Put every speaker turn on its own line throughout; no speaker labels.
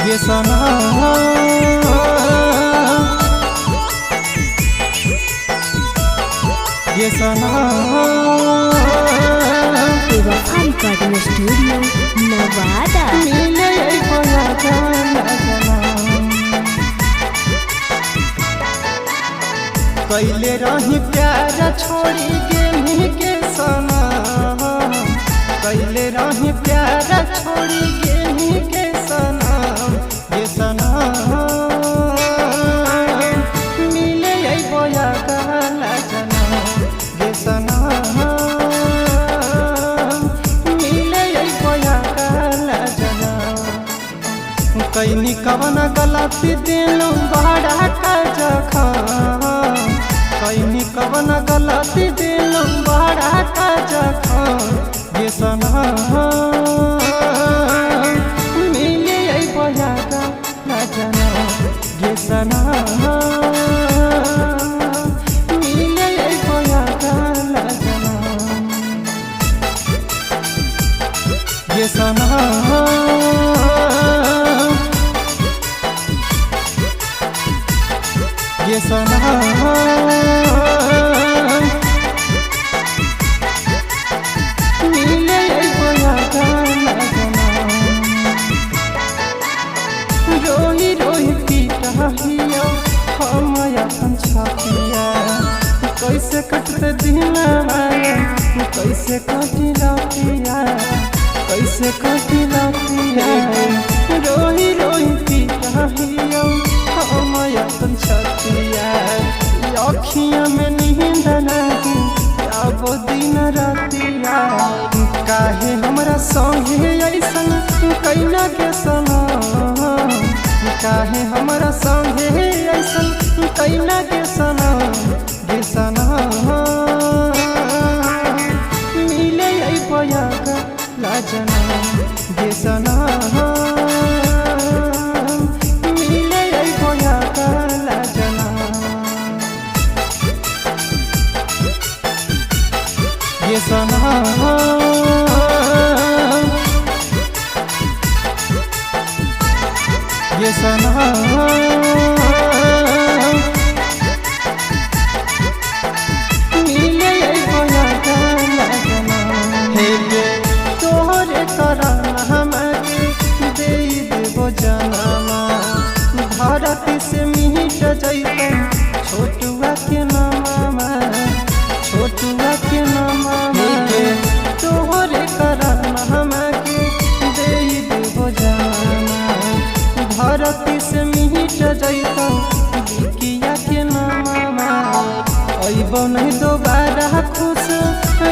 ये सना ये सना
रिकॉर्डिंग स्टूडियो नवादा।
मिले खोया जाना पहले रही प्यार छोड़ी गेमी के सना पहले रही प्यार छोड़ी गेमी के सना ये सना मिले बोया कहला जना ये सना मिले बोया कहला जना कैनी कवन गलती दिलू बड़ा का जखम कैनी कवन गलती दिलू बड़ा का जखम ये सना मिले बोया कहला जना ये सना मिले बोया कहला जना ये सना ये सना मिले बोया कहला जना रोही रोही पीटाहिया हम अपन छातिया कैसे कटते दिन कैसे कटी रातिया कैसे कटी रातिया रोही रोही पीटाहिया हम अपन छातिया अखियाँ में नींद नहीं अब दिन रातिया काहे हमरा संगे ऐसन कैला के सना काहे हमरा संगे ऐसन कैला के सना गे सना मिले बोया कहला जना गे सना मिले बोया कहला जना ये सना ये सना मिले बोया कहला जना हे गे तोहरे करन हमके दे देबो जनमा धरती से मिट जैतन छोटुआ के नामा छोटुआ के नामा तोहरे करन हमके दे देबो जनमा धरती से मिट जैतौ बिकिया के नामा अइबो नहीं दोबारा खुश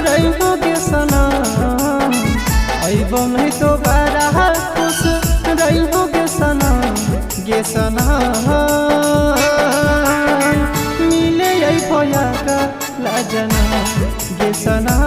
रहिबो गे सना अइबो नहीं दोबारा खुश रहिबो गे सना गे सना मिले बोया कहला जना गे सना